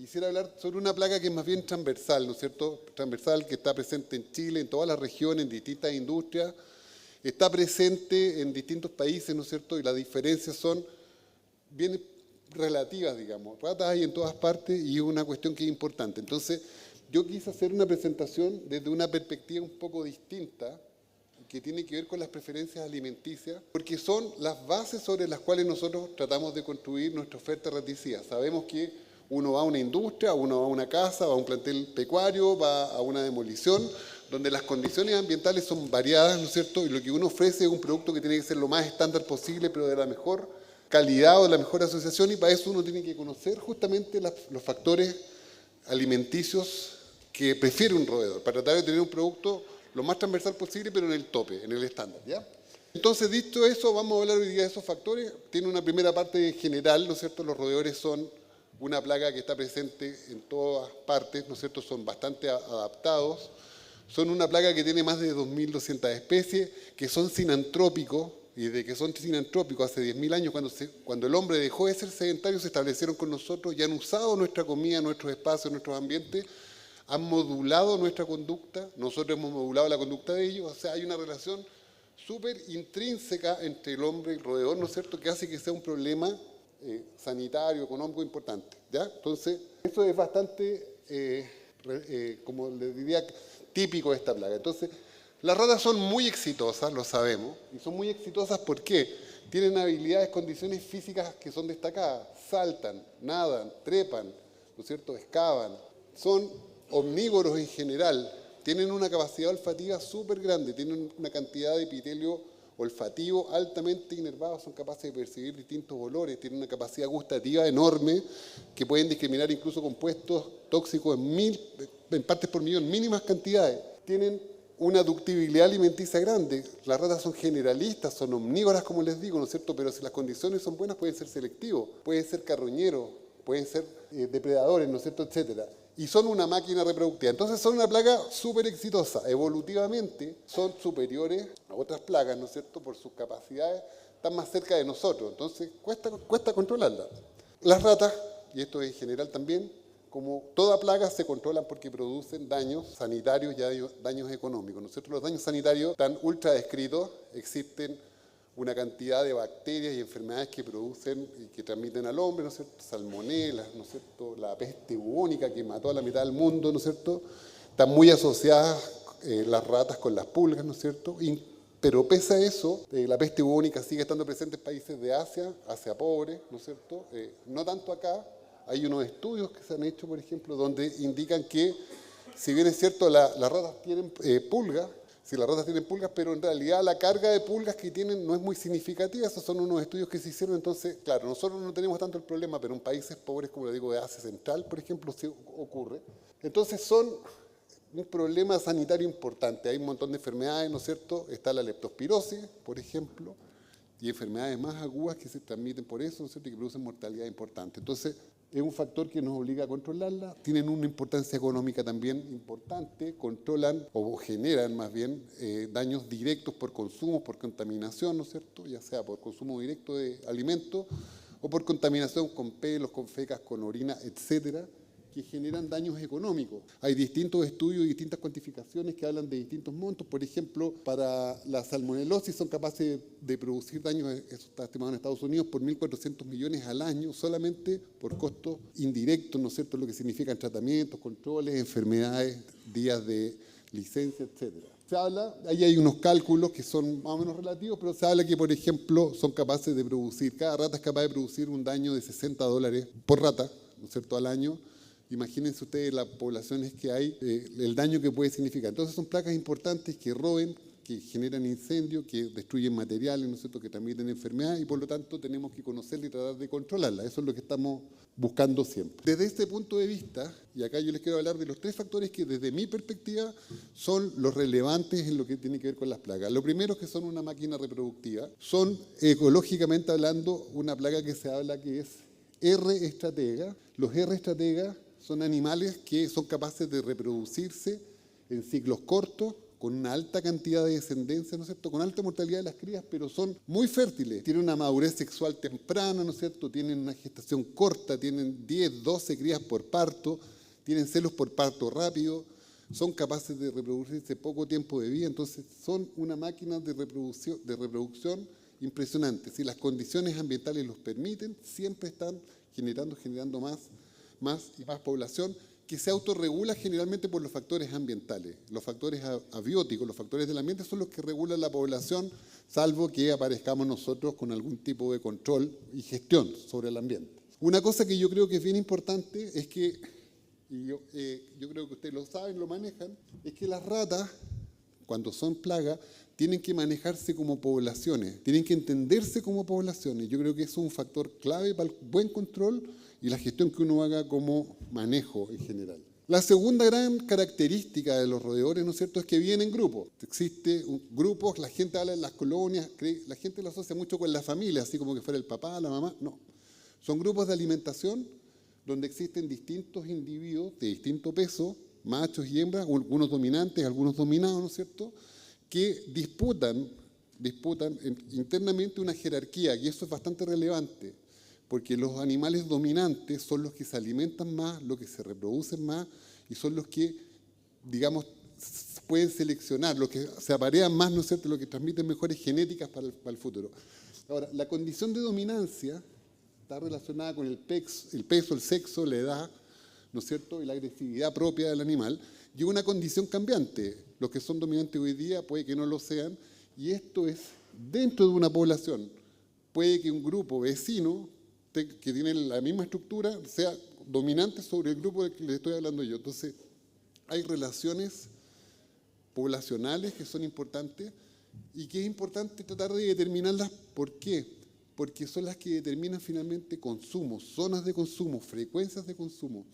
quisiera hablar sobre una plaga que es más bien transversal, ¿no es cierto? Transversal, que está presente en Chile, en todas las regiones, en distintas industrias, está presente en distintos países, ¿no es cierto? Y las diferencias son bien relativas, digamos. Ratas hay en todas partes y es una cuestión que es importante. Entonces, yo quise hacer una presentación desde una perspectiva un poco distinta, que tiene que ver con las preferencias alimenticias, porque son las bases sobre las cuales nosotros tratamos de construir nuestra oferta raticida. Sabemos que uno va a una industria, uno va a una casa, va a un plantel pecuario, va a una demolición, donde las condiciones ambientales son variadas, ¿no es cierto? Y lo que uno ofrece es un producto que tiene que ser lo más estándar posible, pero de la mejor calidad o de la mejor asociación, y para eso uno tiene que conocer justamente los factores alimenticios que prefiere un roedor, para tratar de tener un producto lo más transversal posible, pero en el tope, en el estándar, ¿ya? Entonces, dicho eso, vamos a hablar hoy día de esos factores. Tiene una primera parte general, ¿no es cierto? Los roedores son una plaga que está presente en todas partes, ¿no es cierto? Son bastante adaptados. Son una plaga que tiene más de 2.200 especies, que son sinantrópicos, y de que son sinantrópicos hace 10.000 años, cuando el hombre dejó de ser sedentario, se establecieron con nosotros y han usado nuestra comida, nuestros espacios, nuestros ambientes, han modulado nuestra conducta, nosotros hemos modulado la conducta de ellos, o sea, hay una relación súper intrínseca entre el hombre y el roedor, ¿no es cierto?, que hace que sea un problema sanitario, económico importante, ¿ya? Entonces, eso es bastante, como les diría, típico de esta plaga. Entonces, las ratas son muy exitosas, lo sabemos, y son muy exitosas porque tienen habilidades, condiciones físicas que son destacadas, saltan, nadan, trepan, ¿no es cierto?, excavan, son omnívoros en general, tienen una capacidad olfativa súper grande, tienen una cantidad de epitelio olfativo altamente inervado, son capaces de percibir distintos olores, tienen una capacidad gustativa enorme, que pueden discriminar incluso compuestos tóxicos en partes por millón, mínimas cantidades. Tienen una ductibilidad alimenticia grande. Las ratas son generalistas, son omnívoras, como les digo, ¿no es cierto? Pero si las condiciones son buenas, pueden ser selectivos, pueden ser carroñeros, pueden ser depredadores, ¿no es cierto?, etcétera. Y son una máquina reproductiva. Entonces son una plaga súper exitosa. Evolutivamente son superiores a otras plagas, ¿no es cierto?, por sus capacidades, están más cerca de nosotros. Entonces cuesta controlarlas. Las ratas, y esto en general también, como toda plaga, se controlan porque producen daños sanitarios y daños económicos, ¿no es cierto? Los daños sanitarios están ultra descritos, existen una cantidad de bacterias y enfermedades que producen y que transmiten al hombre, ¿no es cierto? Salmonelas, ¿no es cierto? La peste bubónica que mató a la mitad del mundo, ¿no es cierto? Están muy asociadas las ratas con las pulgas, ¿no es cierto? Pero pese a eso, la peste bubónica sigue estando presente en países de Asia, Asia pobre, ¿no es cierto? No tanto acá. Hay unos estudios que se han hecho, por ejemplo, donde indican que, si bien es cierto, las ratas tienen pulgas, si las ratas tienen pulgas, pero en realidad la carga de pulgas que tienen no es muy significativa. Esos son unos estudios que se hicieron. Entonces, claro, nosotros no tenemos tanto el problema, pero en países pobres, como le digo, de Asia Central, por ejemplo, sí ocurre. Entonces son un problema sanitario importante. Hay un montón de enfermedades, ¿no es cierto? Está la leptospirosis, por ejemplo, y enfermedades más agudas que se transmiten por eso, ¿no es cierto?, y que producen mortalidad importante. Entonces, es un factor que nos obliga a controlarla. Tienen una importancia económica también importante, controlan o generan más bien daños directos por consumo, por contaminación, ¿no es cierto?, ya sea por consumo directo de alimentos o por contaminación con pelos, con fecas, con orina, etcétera, que generan daños económicos. Hay distintos estudios y distintas cuantificaciones que hablan de distintos montos. Por ejemplo, para la salmonelosis son capaces de producir daños, eso está estimado en Estados Unidos, por 1.400 millones al año, solamente por costos indirectos, ¿no es cierto?, lo que significan tratamientos, controles, enfermedades, días de licencia, etcétera. Se habla, ahí hay unos cálculos que son más o menos relativos, pero se habla que, por ejemplo, son capaces de producir, cada rata es capaz de producir un daño de $60 por rata, ¿no es cierto?, al año. Imagínense ustedes las poblaciones que hay, el daño que puede significar. Entonces son placas importantes que roben, que generan incendios, que destruyen materiales, ¿no es cierto?, que transmiten enfermedades, y por lo tanto tenemos que conocerla y tratar de controlarla. Eso es lo que estamos buscando siempre. Desde este punto de vista, y acá yo les quiero hablar de los 3 factores que desde mi perspectiva son los relevantes en lo que tiene que ver con las plagas. Lo primero es que son una máquina reproductiva. Son, ecológicamente hablando, una plaga que se habla que es R. estratega. Los R. estratega son animales que son capaces de reproducirse en ciclos cortos, con una alta cantidad de descendencia, ¿no es cierto?, con alta mortalidad de las crías, pero son muy fértiles, tienen una madurez sexual temprana, ¿no es cierto?, tienen una gestación corta, tienen 10, 12 crías por parto, tienen celos por parto rápido, son capaces de reproducirse poco tiempo de vida, entonces son una máquina de reproducción impresionante. Si las condiciones ambientales los permiten, siempre están generando más y más población, que se autorregula generalmente por los factores ambientales. Los factores abióticos, los factores del ambiente son los que regulan la población, salvo que aparezcamos nosotros con algún tipo de control y gestión sobre el ambiente. Una cosa que yo creo que es bien importante es que, y yo creo que ustedes lo saben, lo manejan, es que las ratas, cuando son plagas, tienen que manejarse como poblaciones, tienen que entenderse como poblaciones. Yo creo que eso es un factor clave para el buen control y la gestión que uno haga como manejo en general. La segunda gran característica de los roedores, ¿no es cierto?, es que viven en grupos. Existen grupos, la gente habla en las colonias, la gente lo asocia mucho con la familia, así como que fuera el papá, la mamá. No, son grupos de alimentación donde existen distintos individuos de distinto peso, machos y hembras, algunos dominantes, algunos dominados, ¿no es cierto?, que disputan internamente una jerarquía, y eso es bastante relevante, porque los animales dominantes son los que se alimentan más, los que se reproducen más, y son los que, digamos, pueden seleccionar, los que se aparean más, ¿no es cierto?, los que transmiten mejores genéticas para el futuro. Ahora, la condición de dominancia está relacionada con el peso, el sexo, la edad, ¿no es cierto?, y la agresividad propia del animal, y una condición cambiante. Los que son dominantes hoy día puede que no lo sean, y esto es dentro de una población. Puede que un grupo vecino que tiene la misma estructura sea dominante sobre el grupo del que les estoy hablando yo. Entonces, hay relaciones poblacionales que son importantes y que es importante tratar de determinarlas. ¿Por qué? Porque son las que determinan finalmente consumo, zonas de consumo, frecuencias de consumo.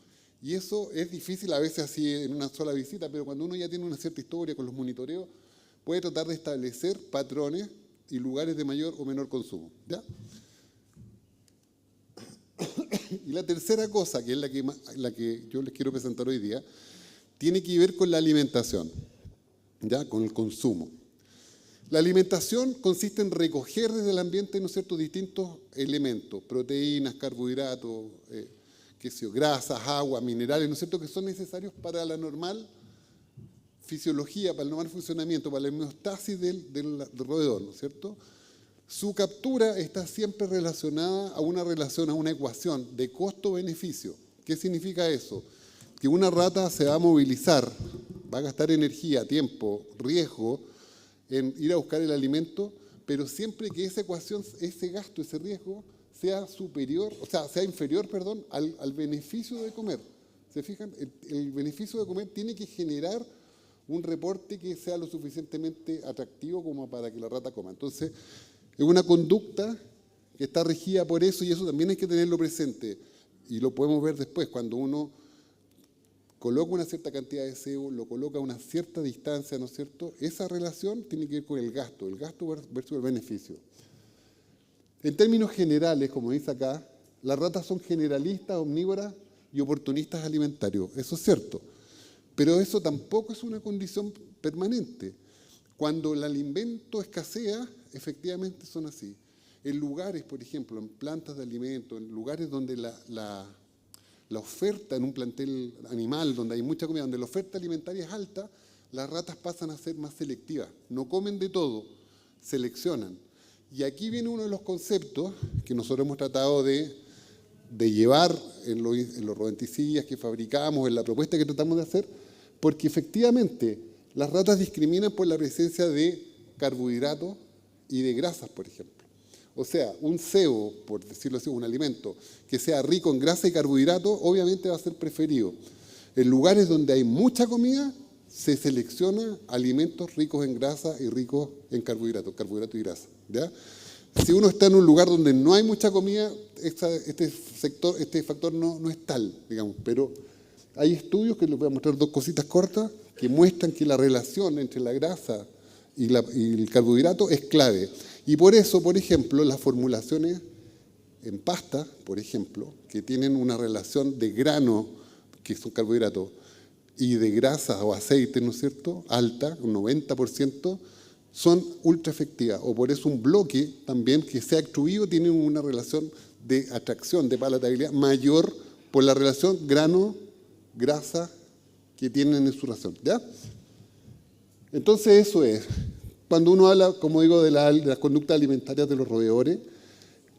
Y eso es difícil a veces así en una sola visita, pero cuando uno ya tiene una cierta historia con los monitoreos, puede tratar de establecer patrones y lugares de mayor o menor consumo, ¿ya? Y la tercera cosa, que es la que yo les quiero presentar hoy día, tiene que ver con la alimentación, ¿ya?, con el consumo. La alimentación consiste en recoger desde el ambiente, ¿no es cierto?, distintos elementos, proteínas, carbohidratos, grasas, agua, minerales, ¿no es cierto?, que son necesarios para la normal fisiología, para el normal funcionamiento, para la homeostasis del roedor, ¿no es cierto? Su captura está siempre relacionada a una ecuación de costo-beneficio. ¿Qué significa eso? Que una rata se va a movilizar, va a gastar energía, tiempo, riesgo en ir a buscar el alimento, pero siempre que esa ecuación, ese gasto, ese riesgo, sea inferior al beneficio de comer. ¿Se fijan? El beneficio de comer tiene que generar un reporte que sea lo suficientemente atractivo como para que la rata coma. Entonces, es una conducta que está regida por eso, y eso también hay que tenerlo presente. Y lo podemos ver después, cuando uno coloca una cierta cantidad de cebo, lo coloca a una cierta distancia, ¿no es cierto? Esa relación tiene que ver con el gasto versus el beneficio. En términos generales, como dice acá, las ratas son generalistas, omnívoras y oportunistas alimentarios. Eso es cierto. Pero eso tampoco es una condición permanente. Cuando el alimento escasea, efectivamente son así. En lugares, por ejemplo, en plantas de alimentos, en lugares donde la oferta en un plantel animal, donde hay mucha comida, donde la oferta alimentaria es alta, las ratas pasan a ser más selectivas. No comen de todo, seleccionan. Y aquí viene uno de los conceptos que nosotros hemos tratado de llevar en los rodenticidas que fabricamos, en la propuesta que tratamos de hacer, porque efectivamente las ratas discriminan por la presencia de carbohidratos y de grasas, por ejemplo. O sea, un cebo, por decirlo así, un alimento que sea rico en grasa y carbohidratos, obviamente va a ser preferido. En lugares donde hay mucha comida, se selecciona alimentos ricos en grasa y ricos en carbohidratos y grasa, ¿ya? Si uno está en un lugar donde no hay mucha comida, este factor no es tal, digamos. Pero hay estudios, que les voy a mostrar dos cositas cortas, que muestran que la relación entre la grasa y el carbohidrato es clave. Y por eso, por ejemplo, las formulaciones en pasta, por ejemplo, que tienen una relación de grano, que son carbohidratos, y de grasas o aceites, ¿no es cierto?, alta, un 90%, son ultra efectivas. O por eso un bloque también que sea extruido tiene una relación de atracción, de palatabilidad mayor por la relación grano-grasa que tienen en su ración, ¿ya? Entonces eso es. Cuando uno habla, como digo, de las conductas alimentarias de los roedores,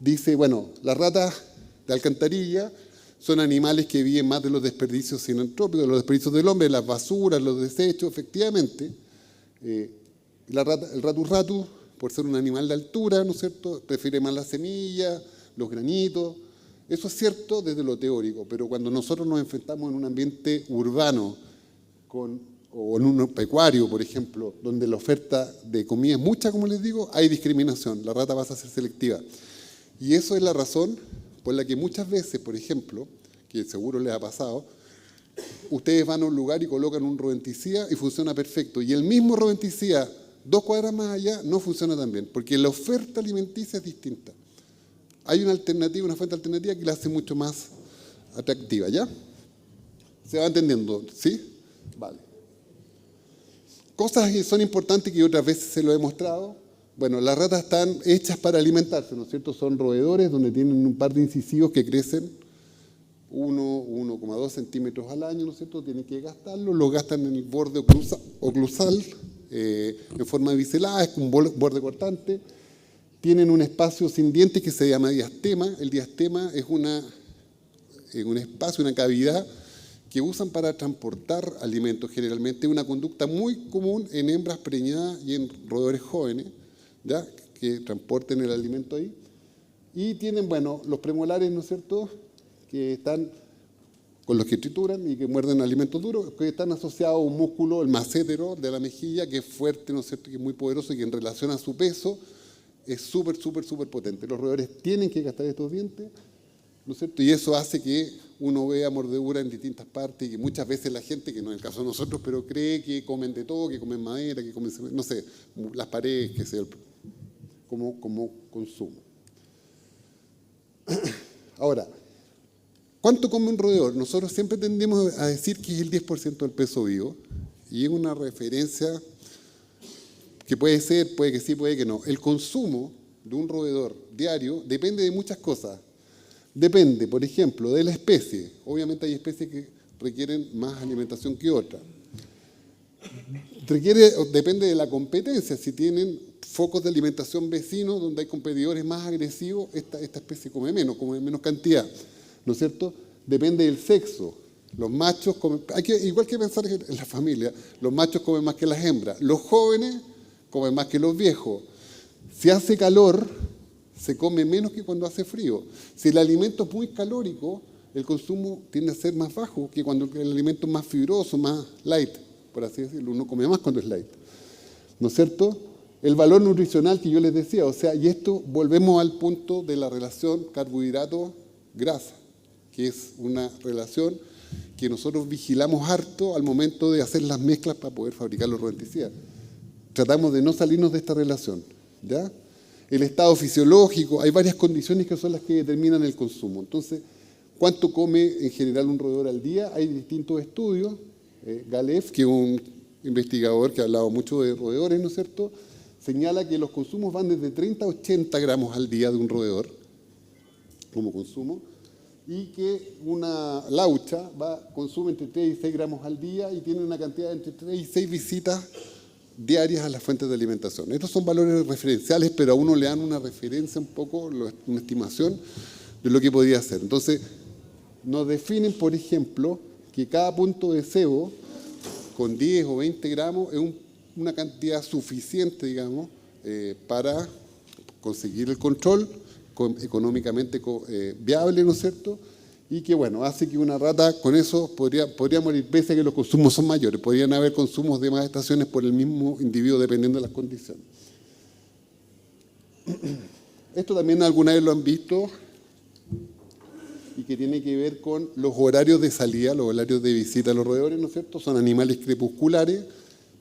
dice, bueno, las ratas de alcantarilla son animales que viven más de los desperdicios sinantrópicos, los desperdicios del hombre, las basuras, los desechos, efectivamente. El ratus, por ser un animal de altura, ¿no es cierto?, prefiere más las semillas, los granitos. Eso es cierto desde lo teórico, pero cuando nosotros nos enfrentamos en un ambiente urbano o en un pecuario, por ejemplo, donde la oferta de comida es mucha, como les digo, hay discriminación. La rata pasa a ser selectiva. Y eso es la razón por la que muchas veces, por ejemplo, que seguro les ha pasado, ustedes van a un lugar y colocan un rodenticida y funciona perfecto. Y el mismo rodenticida, 2 cuadras más allá, no funciona tan bien, porque la oferta alimenticia es distinta. Hay una alternativa, una fuente alternativa que la hace mucho más atractiva, ¿ya? ¿Se va entendiendo? ¿Sí? Vale. Cosas que son importantes que otras veces se lo he mostrado. Bueno, las ratas están hechas para alimentarse, ¿no es cierto? Son roedores donde tienen un par de incisivos que crecen 1,2 centímetros al año, ¿no es cierto? Tienen que gastarlo, lo gastan en el borde oclusal, en forma biselada, es un borde cortante. Tienen un espacio sin dientes que se llama diastema. El diastema es un espacio, una cavidad que usan para transportar alimentos. Generalmente una conducta muy común en hembras preñadas y en roedores jóvenes, ¿ya?, que transporten el alimento ahí. Y tienen, bueno, los premolares, ¿no es cierto?, que están con los que trituran y que muerden alimentos duros, que están asociados a un músculo, el massetero de la mejilla, que es fuerte, ¿no es cierto?, que es muy poderoso y que en relación a su peso es súper potente. Los roedores tienen que gastar estos dientes, ¿no es cierto? Y eso hace que uno vea mordedura en distintas partes y que muchas veces la gente, que no es el caso de nosotros, pero cree que comen de todo, que comen madera, que comen, no sé, las paredes, que sea como consumo. Ahora, ¿cuánto come un roedor? Nosotros siempre tendemos a decir que es el 10% del peso vivo, y es una referencia que puede ser, puede que sí, puede que no. El consumo de un roedor diario depende de muchas cosas. Depende, por ejemplo, de la especie. Obviamente hay especies que requieren más alimentación que otras. Depende de la competencia. Si tienen focos de alimentación vecinos donde hay competidores más agresivos, esta especie come menos cantidad, ¿no es cierto? Depende del sexo. Los machos comen, igual que pensar en la familia, los machos comen más que las hembras. Los jóvenes comen más que los viejos. Si hace calor, se come menos que cuando hace frío. Si el alimento es muy calórico, el consumo tiende a ser más bajo que cuando el alimento es más fibroso, más light, por así decirlo. Uno come más cuando es light, ¿no es cierto? El valor nutricional que yo les decía, o sea, y esto volvemos al punto de la relación carbohidrato-grasa, que es una relación que nosotros vigilamos harto al momento de hacer las mezclas para poder fabricar los rodenticidas. Tratamos de no salirnos de esta relación, ¿ya? El estado fisiológico, hay varias condiciones que son las que determinan el consumo. Entonces, ¿cuánto come en general un roedor al día? Hay distintos estudios. Galef, que es un investigador que ha hablado mucho de roedores, ¿no es cierto?, señala que los consumos van desde 30 a 80 gramos al día de un roedor como consumo, y que una laucha consume entre 3 y 6 gramos al día y tiene una cantidad de entre 3 y 6 visitas diarias a las fuentes de alimentación. Estos son valores referenciales, pero a uno le dan una referencia un poco, una estimación de lo que podría ser. Entonces, nos definen, por ejemplo, que cada punto de sebo con 10 o 20 gramos es una cantidad suficiente, digamos, para conseguir el control económicamente viable, ¿no es cierto? Y que, bueno, hace que una rata con eso podría morir, pese a que los consumos son mayores. Podrían haber consumos de más estaciones por el mismo individuo, dependiendo de las condiciones. Esto también alguna vez lo han visto, y que tiene que ver con los horarios de salida, los horarios de visita a los roedores, ¿no es cierto? Son animales crepusculares,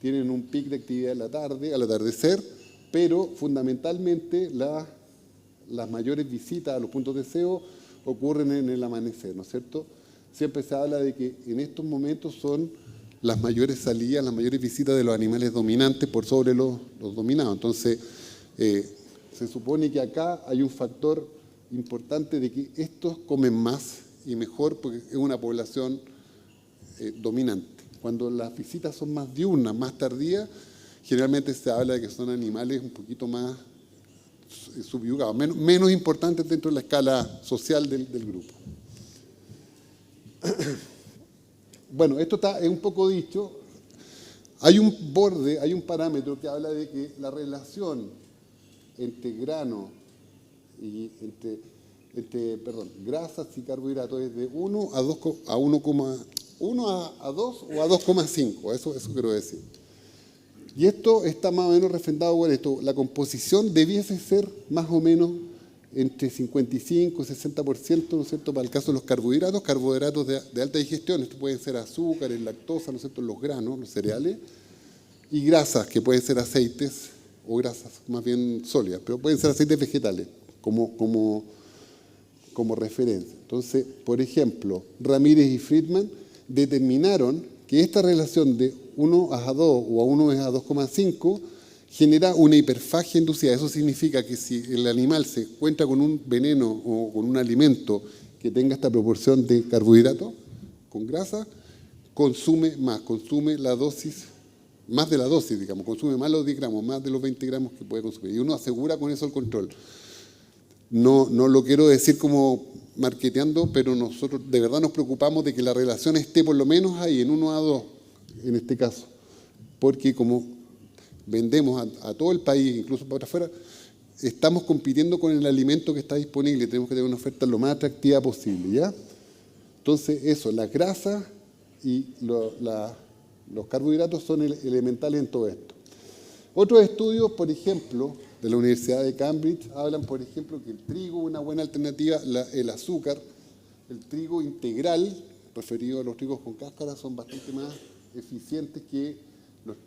tienen un pic de actividad en la tarde, al atardecer, pero fundamentalmente las mayores visitas a los puntos de sebo ocurren en el amanecer, ¿no es cierto? Siempre se habla de que en estos momentos son las mayores salidas, las mayores visitas de los animales dominantes por sobre los dominados. Entonces, se supone que acá hay un factor importante de que estos comen más y mejor porque es una población dominante. Cuando las visitas son más diurnas, más tardías, generalmente se habla de que son animales un poquito más subyugados, menos importantes dentro de la escala social del grupo. Bueno, esto es un poco dicho. Hay un borde, hay un parámetro que habla de que la relación entre grano y grasas y carbohidratos es de 1 a 2 a 1 a 2 o a 2,5, eso quiero decir. Y esto está más o menos refrendado por esto. La composición debiese ser más o menos entre 55 y 60%, ¿no es cierto?, para el caso de los carbohidratos de alta digestión. Esto pueden ser azúcares, lactosa, ¿no es cierto?, los granos, los cereales, y grasas, que pueden ser aceites o grasas más bien sólidas, pero pueden ser aceites vegetales como referencia. Entonces, por ejemplo, Ramírez y Friedman determinaron que esta relación de 1 a 2 o a 1 a 2,5 genera una hiperfagia inducida. Eso significa que si el animal se encuentra con un veneno o con un alimento que tenga esta proporción de carbohidratos con grasa, consume más, consume la dosis, más de la dosis, digamos, consume más los 10 gramos, más de los 20 gramos que puede consumir. Y uno asegura con eso el control. No lo quiero decir como marketeando, pero nosotros de verdad nos preocupamos de que la relación esté por lo menos ahí, en 1 a 2, en este caso. Porque como vendemos a todo el país, incluso para afuera, estamos compitiendo con el alimento que está disponible y tenemos que tener una oferta lo más atractiva posible, ¿ya? Entonces, eso, las grasas y los carbohidratos son elementales en todo esto. Otros estudios, por ejemplo, de la Universidad de Cambridge, hablan, por ejemplo, que el trigo es una buena alternativa, el azúcar, el trigo integral, referido a los trigos con cáscara, son bastante más eficientes que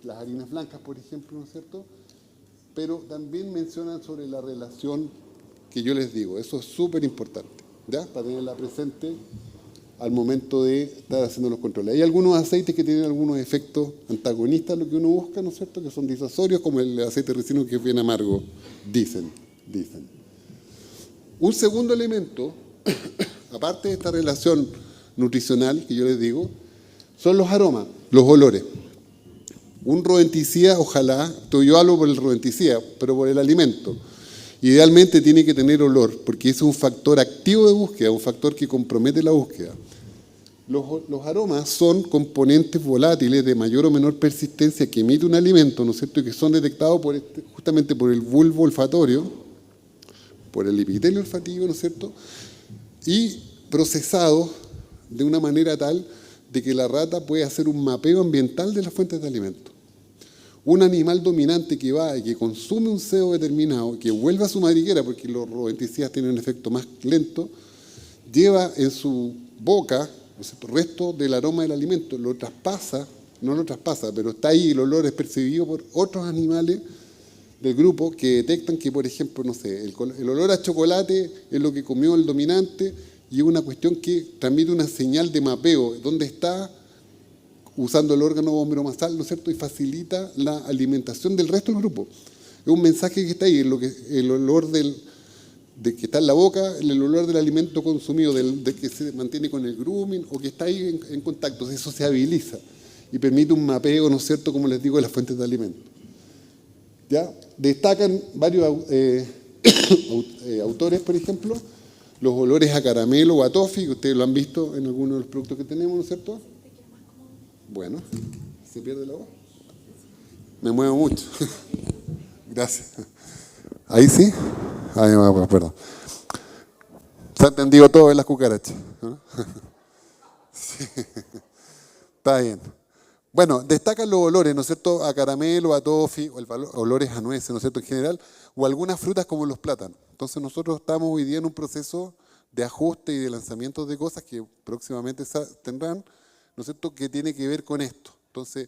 las harinas blancas, por ejemplo, ¿no es cierto? Pero también mencionan sobre la relación que yo les digo. Eso es súper importante, ¿ya? Para tenerla presente al momento de estar haciendo los controles. Hay algunos aceites que tienen algunos efectos antagonistas a lo que uno busca, ¿no es cierto?, que son disuasorios, como el aceite ricino, que es bien amargo, dicen. Un segundo elemento, aparte de esta relación nutricional que yo les digo, son los aromas, los olores. Un rodenticida, ojalá, yo hablo por el rodenticida, pero por el alimento. Idealmente tiene que tener olor, porque es un factor activo de búsqueda, un factor que compromete la búsqueda. Los aromas son componentes volátiles de mayor o menor persistencia que emite un alimento, ¿no es cierto?, y que son detectados justamente por el bulbo olfatorio, por el epitelio olfativo, ¿no es cierto?, y procesados de una manera tal de que la rata puede hacer un mapeo ambiental de las fuentes de alimento. Un animal dominante que va y que consume un CO determinado, que vuelve a su madriguera, porque los rodenticidas tienen un efecto más lento, lleva en su boca el resto del aroma del alimento, no lo traspasa, pero está ahí, el olor es percibido por otros animales del grupo que detectan que, por ejemplo, no sé, el olor a chocolate es lo que comió el dominante y es una cuestión que transmite una señal de mapeo, donde está usando el órgano vomeromasal, ¿no es cierto?, y facilita la alimentación del resto del grupo. Es un mensaje que está ahí, el olor de que está en la boca, el olor del alimento consumido, de que se mantiene con el grooming o que está ahí en contacto, eso se habiliza y permite un mapeo, ¿no es cierto?, como les digo, de las fuentes de alimento. ¿Ya? Destacan varios autores, por ejemplo, los olores a caramelo o a toffee, que ustedes lo han visto en algunos de los productos que tenemos, ¿no es cierto? Bueno, ¿se pierde la voz? Me muevo mucho. Gracias. ¿Ahí sí? Perdón. Se ha entendido todo en las cucarachas, ¿no? Sí. Está bien. Bueno, destacan los olores, ¿no es cierto?, a caramelo, a toffee, o olores a nueces, ¿no es cierto?, en general, o algunas frutas como los plátanos. Entonces nosotros estamos hoy día en un proceso de ajuste y de lanzamiento de cosas que próximamente tendrán, ¿no es cierto?, que tiene que ver con esto. Entonces,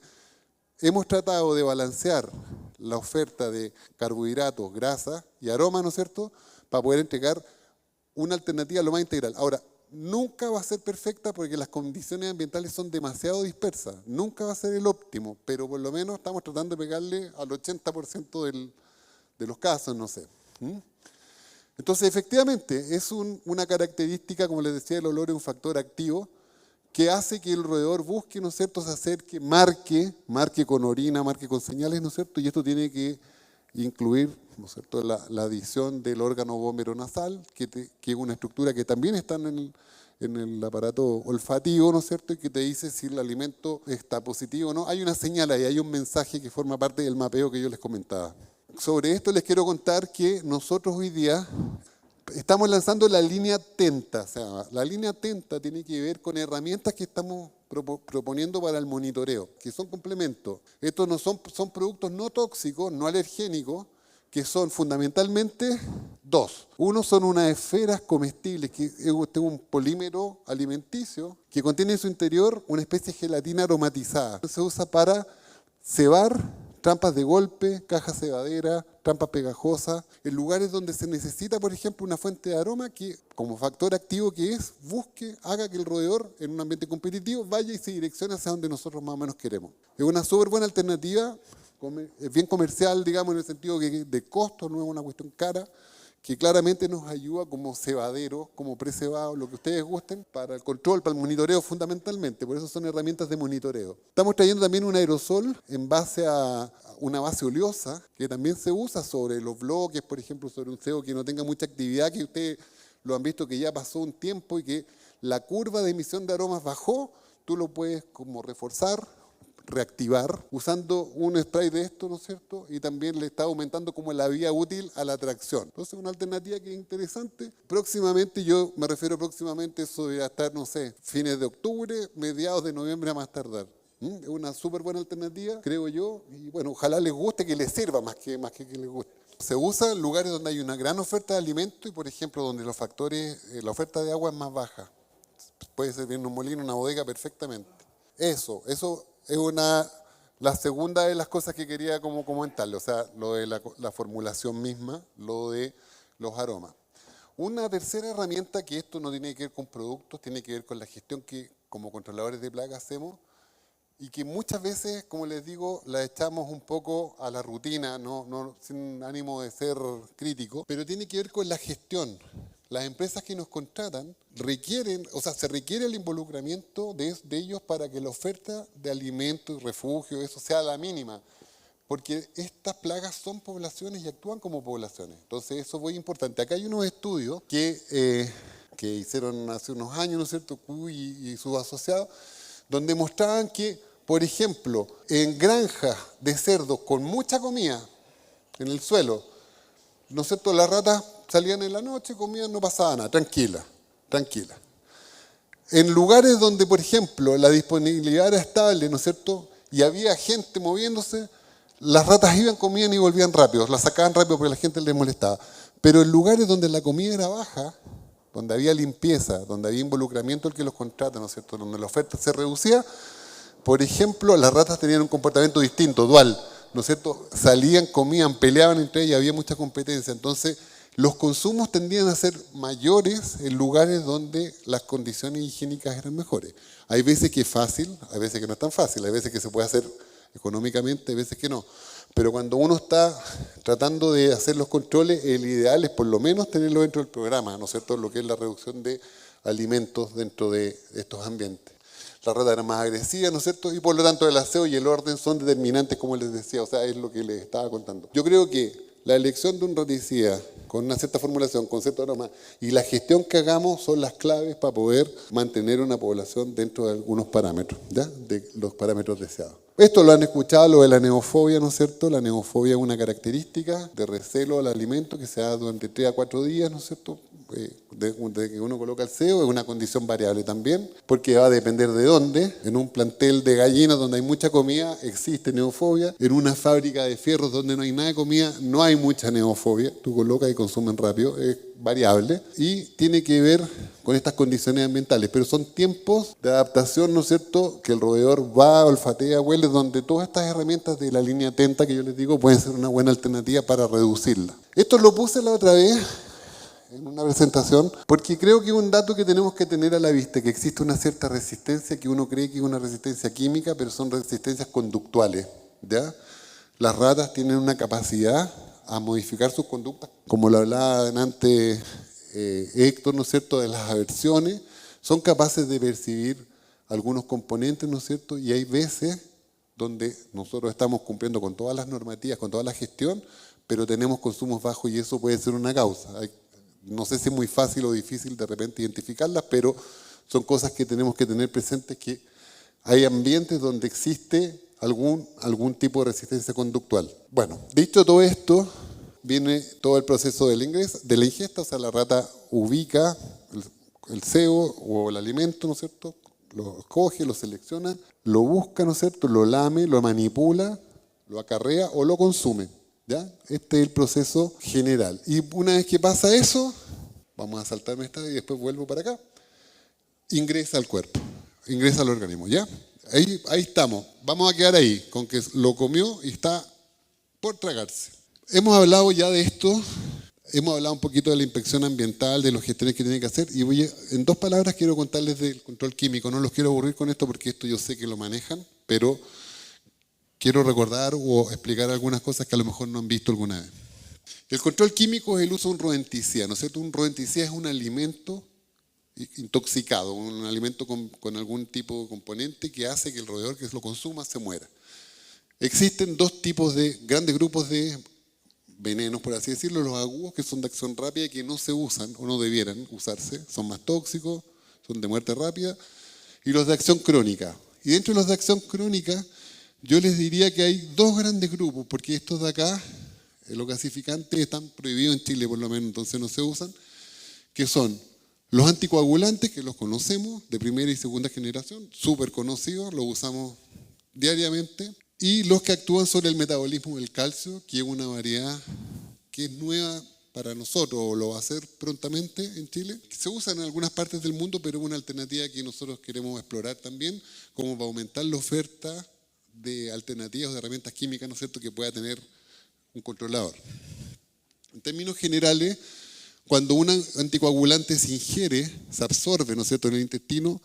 hemos tratado de balancear la oferta de carbohidratos, grasas y aromas, ¿no es cierto?, para poder entregar una alternativa lo más integral. Ahora, nunca va a ser perfecta porque las condiciones ambientales son demasiado dispersas. Nunca va a ser el óptimo, pero por lo menos estamos tratando de pegarle al 80% de los casos, no sé. Entonces, efectivamente, es una característica, como les decía, el olor es un factor activo que hace que el roedor busque, ¿no es cierto?, se acerque, marque con orina, marque con señales, ¿no es cierto?, y esto tiene que incluir, ¿no es cierto?, la adición del órgano vómero nasal, que es una estructura que también está en el aparato olfativo, ¿no es cierto?, y que te dice si el alimento está positivo o no. Hay una señal ahí, hay un mensaje que forma parte del mapeo que yo les comentaba. Sobre esto les quiero contar que nosotros hoy día estamos lanzando la línea Tenta. O sea, la línea Tenta tiene que ver con herramientas que estamos proponiendo para el monitoreo, que son complementos. Estos no son productos no tóxicos, no alergénicos, que son fundamentalmente dos. Uno son unas esferas comestibles, que es un polímero alimenticio que contiene en su interior una especie de gelatina aromatizada. Se usa para cebar trampas de golpe, cajas cebaderas, trampas pegajosas, en lugares donde se necesita, por ejemplo, una fuente de aroma que, como factor activo que es, haga que el roedor, en un ambiente competitivo, vaya y se direccione hacia donde nosotros más o menos queremos. Es una súper buena alternativa, es bien comercial, digamos, en el sentido que de costo, no es una cuestión cara, que claramente nos ayuda como cebadero, como precebado, lo que ustedes gusten, para el control, para el monitoreo fundamentalmente. Por eso son herramientas de monitoreo. Estamos trayendo también un aerosol en base a una base oleosa, que también se usa sobre los bloques, por ejemplo, sobre un cebo que no tenga mucha actividad, que ustedes lo han visto que ya pasó un tiempo y que la curva de emisión de aromas bajó, tú lo puedes como reforzar, reactivar, usando un spray de esto, ¿no es cierto? Y también le está aumentando como la vía útil a la atracción. Entonces, una alternativa que es interesante. Próximamente, yo me refiero próximamente, eso debe estar, no sé, fines de octubre, mediados de noviembre a más tardar. Es una súper buena alternativa, creo yo, y bueno, ojalá les guste, que les sirva más que les guste. Se usa en lugares donde hay una gran oferta de alimentos y, por ejemplo, donde los factores, la oferta de agua es más baja. Puede ser bien un molino, una bodega, perfectamente. Eso es la segunda de las cosas que quería como comentarle, o sea, lo de la formulación misma, lo de los aromas. Una tercera herramienta, que esto no tiene que ver con productos, tiene que ver con la gestión que como controladores de plagas hacemos y que muchas veces, como les digo, la echamos un poco a la rutina, no sin ánimo de ser crítico, pero tiene que ver con la gestión. Las empresas que nos contratan se requiere el involucramiento de ellos para que la oferta de alimentos y refugio, eso sea la mínima. Porque estas plagas son poblaciones y actúan como poblaciones. Entonces eso es muy importante. Acá hay unos estudios que hicieron hace unos años, ¿no es cierto?, CUY y sus asociados, donde mostraban que, por ejemplo, en granjas de cerdos con mucha comida en el suelo, ¿no es cierto?, las ratas salían en la noche, comían, no pasaba nada, tranquila. En lugares donde, por ejemplo, la disponibilidad era estable, ¿no es cierto?, y había gente moviéndose, las ratas iban, comían y volvían rápido, las sacaban rápido porque a la gente les molestaba. Pero en lugares donde la comida era baja, donde había limpieza, donde había involucramiento del que los contrata, ¿no es cierto?, donde la oferta se reducía, por ejemplo, las ratas tenían un comportamiento distinto, dual, ¿no es cierto?, salían, comían, peleaban entre ellas, había mucha competencia. Entonces, los consumos tendían a ser mayores en lugares donde las condiciones higiénicas eran mejores. Hay veces que es fácil, hay veces que no es tan fácil, hay veces que se puede hacer económicamente, hay veces que no. Pero cuando uno está tratando de hacer los controles, el ideal es por lo menos tenerlo dentro del programa, ¿no es cierto?, lo que es la reducción de alimentos dentro de estos ambientes. La rata era más agresiva, ¿no es cierto?, y por lo tanto el aseo y el orden son determinantes, como les decía, o sea, es lo que les estaba contando. Yo creo que la elección de un raticida con una cierta formulación, con cierto aroma, y la gestión que hagamos son las claves para poder mantener una población dentro de algunos parámetros, ¿ya?, de los parámetros deseados. Esto lo han escuchado, lo de la neofobia, ¿no es cierto? La neofobia es una característica de recelo al alimento que se da durante 3 a 4 días, ¿no es cierto?, desde que uno coloca el cebo. Es una condición variable también, porque va a depender de dónde. En un plantel de gallinas donde hay mucha comida existe neofobia. En una fábrica de fierros donde no hay nada de comida no hay mucha neofobia. Tú colocas y consumen rápido, es variable y tiene que ver con estas condiciones ambientales, pero son tiempos de adaptación, ¿no es cierto?, que el roedor va, olfatea, huele, donde todas estas herramientas de la línea Tenta que yo les digo pueden ser una buena alternativa para reducirla. Esto lo puse la otra vez en una presentación, porque creo que es un dato que tenemos que tener a la vista, que existe una cierta resistencia que uno cree que es una resistencia química, pero son resistencias conductuales, ¿ya? Las ratas tienen una capacidad a modificar sus conductas, como lo hablaba antes Héctor, ¿no es cierto?, de las aversiones, son capaces de percibir algunos componentes, ¿no es cierto?, y hay veces donde nosotros estamos cumpliendo con todas las normativas, con toda la gestión, pero tenemos consumos bajos y eso puede ser una causa. No sé si es muy fácil o difícil de repente identificarlas, pero son cosas que tenemos que tener presentes, que hay ambientes donde existe algún tipo de resistencia conductual. Bueno, dicho todo esto, viene todo el proceso del ingreso, de la ingesta, o sea, la rata ubica el cebo o el alimento, ¿no es cierto?, lo escoge, lo selecciona, lo busca, ¿no es cierto?, lo lame, lo manipula, lo acarrea o lo consume. ¿Ya? Este es el proceso general. Y una vez que pasa eso, vamos a saltarme esta y después vuelvo para acá, ingresa al cuerpo, ingresa al organismo. ¿Ya? Ahí estamos. Vamos a quedar ahí, con que lo comió y está por tragarse. Hemos hablado ya de esto, hemos hablado un poquito de la inspección ambiental, de los gestiones que tiene que hacer, y en 2 palabras quiero contarles del control químico. No los quiero aburrir con esto porque esto yo sé que lo manejan, pero quiero recordar o explicar algunas cosas que a lo mejor no han visto alguna vez. El control químico es el uso de un rodenticida, ¿no es cierto? Un rodenticida es un alimento intoxicado, un alimento con algún tipo de componente que hace que el roedor que lo consuma se muera. Existen 2 tipos de grandes grupos de venenos, por así decirlo, los agudos, que son de acción rápida y que no se usan o no debieran usarse, son más tóxicos, son de muerte rápida, y los de acción crónica. Y dentro de los de acción crónica, yo les diría que hay 2 grandes grupos, porque estos de acá, los gasificantes, están prohibidos en Chile por lo menos, entonces no se usan, que son los anticoagulantes, que los conocemos, de primera y segunda generación, súper conocidos, los usamos diariamente, y los que actúan sobre el metabolismo del calcio, que es una variedad que es nueva para nosotros, o lo va a hacer prontamente en Chile. Se usa en algunas partes del mundo, pero es una alternativa que nosotros queremos explorar también, como para aumentar la oferta de alternativas, de herramientas químicas, ¿no es cierto?, que pueda tener un controlador. En términos generales, cuando un anticoagulante se ingiere, se absorbe, ¿no es cierto?, en el intestino,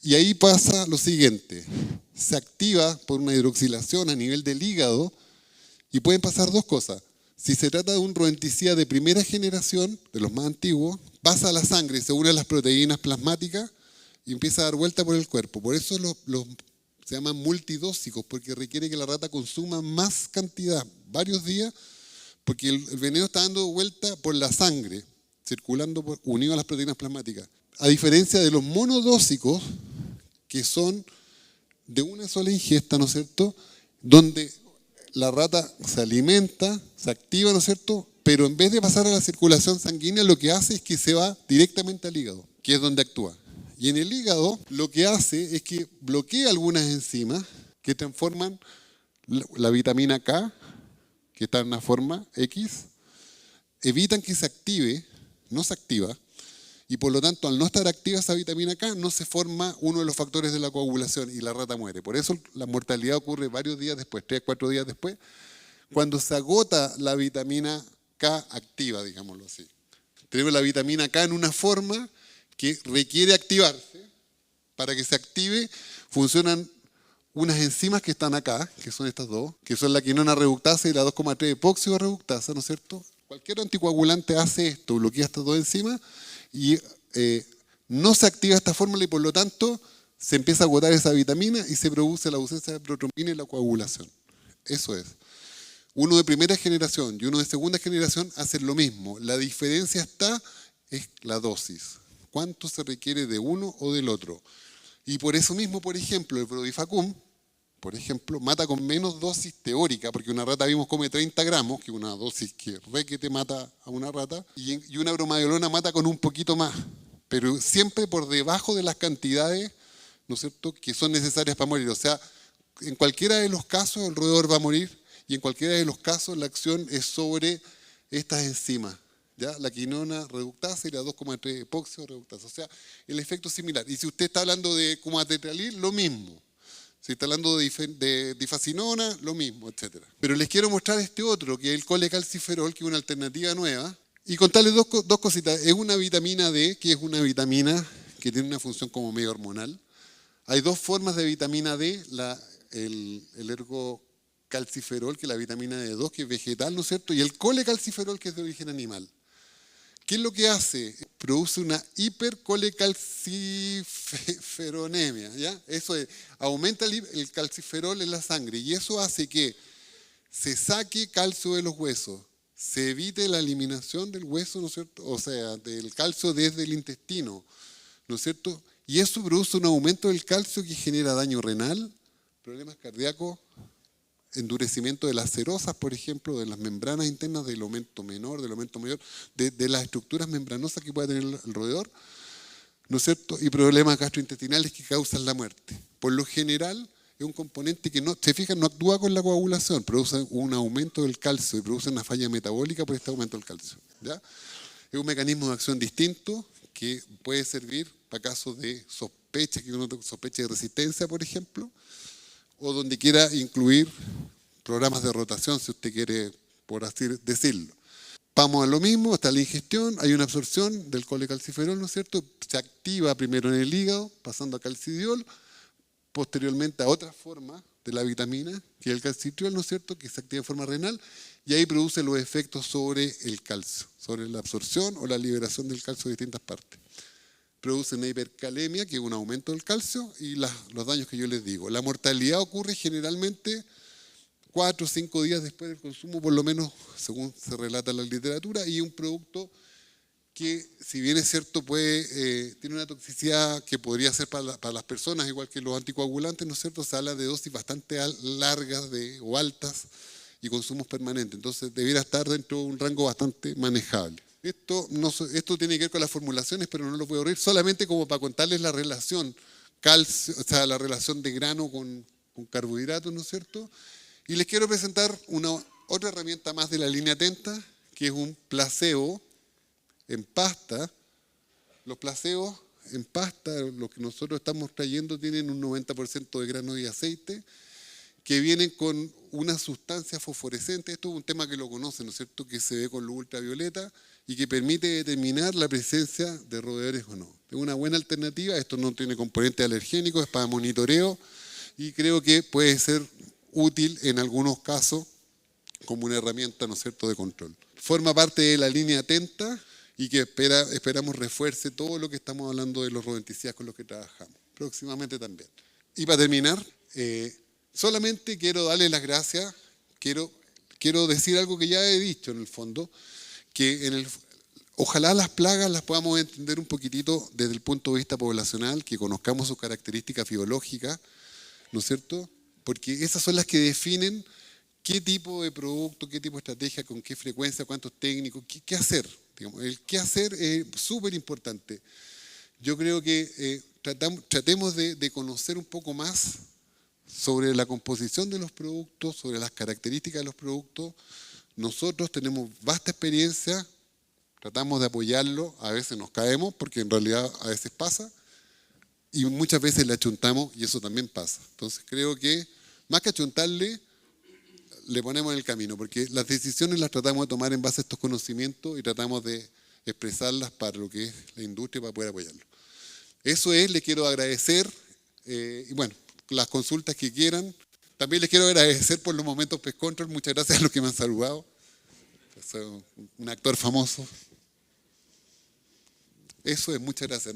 y ahí pasa lo siguiente, se activa por una hidroxilación a nivel del hígado, y pueden pasar 2 cosas. Si se trata de un rodenticida de primera generación, de los más antiguos, pasa a la sangre, se une a las proteínas plasmáticas y empieza a dar vuelta por el cuerpo. Por eso se llaman multidósicos, porque requiere que la rata consuma más cantidad, varios días, porque el veneno está dando vuelta por la sangre, circulando unido a las proteínas plasmáticas. A diferencia de los monodósicos, que son de una sola ingesta, ¿no es cierto?, donde la rata se alimenta, se activa, ¿no es cierto?, pero en vez de pasar a la circulación sanguínea, lo que hace es que se va directamente al hígado, que es donde actúa. Y en el hígado lo que hace es que bloquea algunas enzimas que transforman la vitamina K, que está en una forma X, evitan que se active, no se activa, y por lo tanto, al no estar activa esa vitamina K, no se forma uno de los factores de la coagulación y la rata muere. Por eso la mortalidad ocurre varios días después, 3, 4 días después, cuando se agota la vitamina K activa, digámoslo así. Tenemos la vitamina K en una forma que requiere activarse. Para que se active, funcionan unas enzimas que están acá, que son estas 2, que son la quinona reductasa y la 2,3 epóxido reductasa, ¿no es cierto? Cualquier anticoagulante hace esto, bloquea estas 2 enzimas y no se activa esta fórmula y por lo tanto se empieza a agotar esa vitamina y se produce la ausencia de protrombina y la coagulación. Eso es. Uno de primera generación y uno de segunda generación hacen lo mismo. La diferencia es la dosis. ¿Cuánto se requiere de uno o del otro? Y por eso mismo, por ejemplo, el Brodifacum, por ejemplo, mata con menos dosis teórica, porque una rata vimos come 30 gramos, que es una dosis que te mata a una rata, y una bromadiolona mata con un poquito más, pero siempre por debajo de las cantidades, ¿no es cierto?, que son necesarias para morir. O sea, en cualquiera de los casos el roedor va a morir, y en cualquiera de los casos la acción es sobre estas enzimas, ¿ya? La quinona reductasa y la 2,3 epóxido reductasa. O sea, el efecto es similar. Y si usted está hablando de cumatetralil, lo mismo. Si está hablando de difacinona, lo mismo, etc. Pero les quiero mostrar este otro, que es el colecalciferol, que es una alternativa nueva. Y contarles dos cositas. Es una vitamina D, que es una vitamina que tiene una función como medio hormonal. Hay dos formas de vitamina D, el ergocalciferol, que es la vitamina D2, que es vegetal, ¿no es cierto? Y el colecalciferol, que es de origen animal. ¿Qué es lo que hace? Produce una hipercolecalciferonemia, ¿ya? Eso es, aumenta el calciferol en la sangre y eso hace que se saque calcio de los huesos, se evite la eliminación del hueso, ¿no es cierto? O sea, del calcio desde el intestino, ¿no es cierto? Y eso produce un aumento del calcio que genera daño renal, problemas cardíacos, endurecimiento de las serosas, por ejemplo, de las membranas internas, del aumento menor, del aumento mayor, de las estructuras membranosas que pueda tener el roedor, ¿no es cierto? Y problemas gastrointestinales que causan la muerte. Por lo general, es un componente que, no, se fijan, no actúa con la coagulación, produce un aumento del calcio y produce una falla metabólica por este aumento del calcio, ¿ya? Es un mecanismo de acción distinto que puede servir para casos de sospecha, que uno sospeche de resistencia, por ejemplo, o donde quiera incluir programas de rotación, si usted quiere, por así decirlo. Vamos a lo mismo, hasta la ingestión, hay una absorción del colecalciferol, ¿no es cierto? Se activa primero en el hígado, pasando a calcidiol, posteriormente a otra forma de la vitamina, que es el calcitriol, ¿no es cierto?, que se activa en forma renal, y ahí produce los efectos sobre el calcio, sobre la absorción o la liberación del calcio de distintas partes. Produce una hipercalemia, que es un aumento del calcio, y los daños que yo les digo. La mortalidad ocurre generalmente 4 o 5 días después del consumo, por lo menos según se relata en la literatura, y un producto que, si bien es cierto, tiene una toxicidad que podría ser para las personas, igual que los anticoagulantes, ¿no es cierto? Se habla de dosis bastante largas o altas y consumos permanentes. Entonces, debiera estar dentro de un rango bastante manejable. Esto tiene que ver con las formulaciones, pero no lo voy a abrir, solamente como para contarles la relación calcio, o sea, la relación de grano con carbohidratos, ¿no es cierto? Y les quiero presentar otra herramienta más de la línea Atenta, que es un placebo en pasta. Los placebos en pasta, los que nosotros estamos trayendo, tienen un 90% de grano y aceite, que vienen con una sustancia fosforescente. Esto es un tema que lo conocen, ¿no es cierto?, que se ve con luz ultravioleta y que permite determinar la presencia de roedores o no. Es una buena alternativa, esto no tiene componente alergénico, es para monitoreo y creo que puede ser útil en algunos casos como una herramienta, ¿no es cierto?, de control. Forma parte de la línea Atenta y que esperamos refuerce todo lo que estamos hablando de los rodenticidas con los que trabajamos. Próximamente también. Y para terminar, solamente quiero darle las gracias, quiero decir algo que ya he dicho en el fondo, que ojalá las plagas las podamos entender un poquitito desde el punto de vista poblacional, que conozcamos sus características biológicas, ¿no es cierto? Porque esas son las que definen qué tipo de producto, qué tipo de estrategia, con qué frecuencia, cuántos técnicos, qué hacer. Digamos, el qué hacer es súper importante. Yo creo que tratemos de conocer un poco más sobre la composición de los productos, sobre las características de los productos. Nosotros tenemos vasta experiencia, tratamos de apoyarlo, a veces nos caemos, porque en realidad a veces pasa, y muchas veces le achuntamos, y eso también pasa. Entonces creo que, más que achuntarle, le ponemos en el camino, porque las decisiones las tratamos de tomar en base a estos conocimientos y tratamos de expresarlas para lo que es la industria, para poder apoyarlo. Eso es, le quiero agradecer, y bueno, las consultas que quieran. También les quiero agradecer por los momentos Pest Control. Muchas gracias a los que me han saludado. Soy un actor famoso. Eso es, muchas gracias.